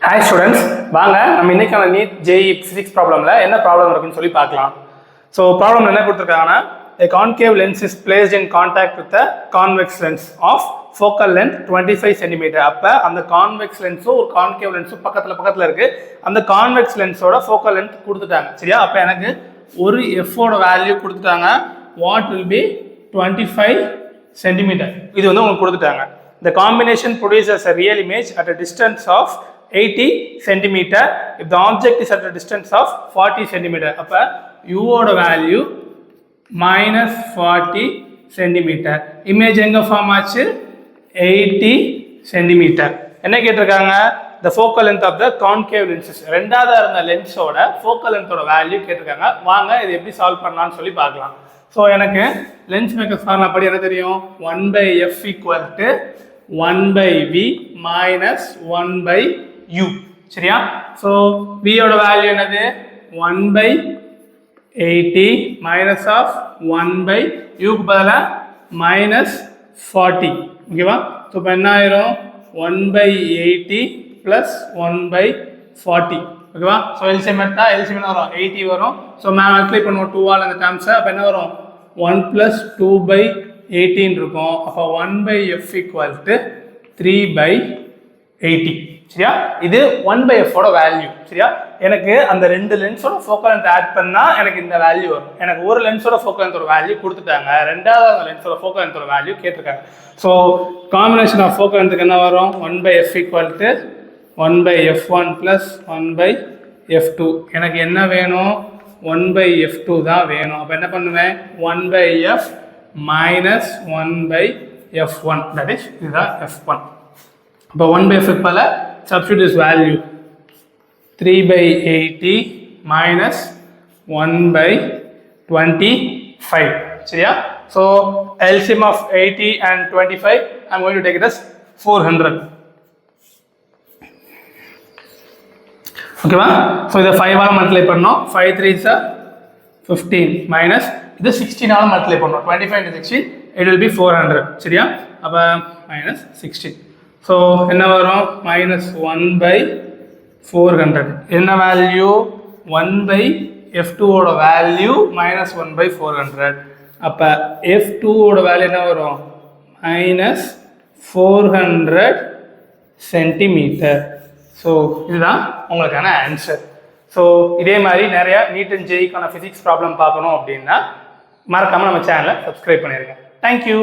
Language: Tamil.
Hi students, வாங்க நம்ம இன்னைக்கான நீட் JEE physics problemல என்ன ப்ராப்ளம் இருக்குன்னு சொல்லி பார்க்கலாம். So problem என்ன கொடுத்திருக்காங்கன்னா a concave lens is placed in contact with a convex lens of focal length 25 cm. அப்ப அந்த convex lensஸும் ஒரு concave lensஸும் பக்கத்துல இருக்கு. அந்த convex lensஸோட focal length கொடுத்துட்டாங்க. சரியா? அப்ப எனக்கு ஒரு f ஓட வேல்யூ கொடுத்துட்டாங்க. What will be 25 cm. இது வந்து உங்களுக்கு கொடுத்துட்டாங்க. The combination produces a real image at a distance of 80 cm if the object is at a distance of 40 cm. அப்ப u ஓட வேல்யூ minus 40 cm. இமேஜ் எங்க ஃபார்ம் ஆச்சு? 80 cm. என்ன கேட்டிருக்காங்க? The focal length of the concave lenses. ரெண்டாவதா இருந்த லென்ஸோட focal length ஓட வேல்யூ கேட்டிருக்காங்க. வாங்க இது எப்படி சால்வ் பண்ணலாம்னு சொல்லி பார்க்கலாம். ஸோ எனக்கு லென்ஸ் மேக்கர்ஸ் ஃபார்முலா படி என்ன தெரியும்? 1/f equal to 1/v minus 1/u. சரியா? ஸோ v ஓட வேல்யூ என்னது? 1/80 minus of 1/u க்கு பதிலாக minus 40. ஓகேவா? ஸோ இப்போ என்ன ஆயிரும்? 1/80 plus 1/40. ஓகேவா? ஸோ எல்சிஎம் எடுத்தா எல்சிஎம் என்ன வரும்? 80 வரும். ஸோ மேம் மல்டிப்ளை பண்ணுவோம் 2 ஆல் அந்த டேர்ம்ஸை. அப்போ என்ன வரும்? 1 plus 2/18 இருக்கும். அப்போ 1/f equal to 3/80. சரியா? இது 1/f ஓட வேல்யூ. சரியா? எனக்கு அந்த ரெண்டு லென்ஸோட ஃபோக்கல் லென்த் ஆட் பண்ணா எனக்கு இந்த வேல்யூ வரும். எனக்கு ஒரு லென்ஸோட ஃபோக்கல் லென்த்தோட வேல்யூ கொடுத்துட்டாங்க. ரெண்டாவது அந்த லென்ஸோட ஃபோக்கல் லென்த்தோட வேல்யூ கேட்டிருக்காங்க. ஸோ காம்பினேஷன் ஆஃப் ஃபோக்கல் லென்த்துக்கு என்ன வரும்? 1/f equal to 1/f1 plus 1/f2. எனக்கு என்ன வேணும்? 1/f2 தான் வேணும். அப்போ என்ன பண்ணுவேன்? 1/f minus 1/f1. that is இதுதான் f1. அப்போ 1/f பல substitute this value 3/80 minus 1/25. சரியா? so LCM of 80 and 25 I'm going to take it as 400. ஓகேவா? ஸோ இதை 5 ஆல் மல்டிப்ளை பண்ணோம். 5 3s 15 மைனஸ் இது 16 ஆல் மல்டிப்ளை பண்ணோம். 25 into 16 it will be 400. சரியா? அப்போ மைனஸ் 16. ஸோ என்ன வரும்? மைனஸ் 1/400. என்ன வேல்யூ? 1/f2 ஓட வேல்யூ மைனஸ் 1/400. அப்போ f2 ஓட வேல்யூ என்ன வரும்? Minus 400 centimetre. ஸோ இதுதான் உங்களுக்கான ஆன்சர். ஸோ இதே மாதிரி நிறைய நீட் அண்ட் ஜேஇக்கான ஃபிசிக்ஸ் ப்ராப்ளம் பார்க்கணும் அப்படின்னா மறக்காமல் நம்ம சேனலை சப்ஸ்கிரைப் பண்ணிடுங்க. தேங்க்யூ.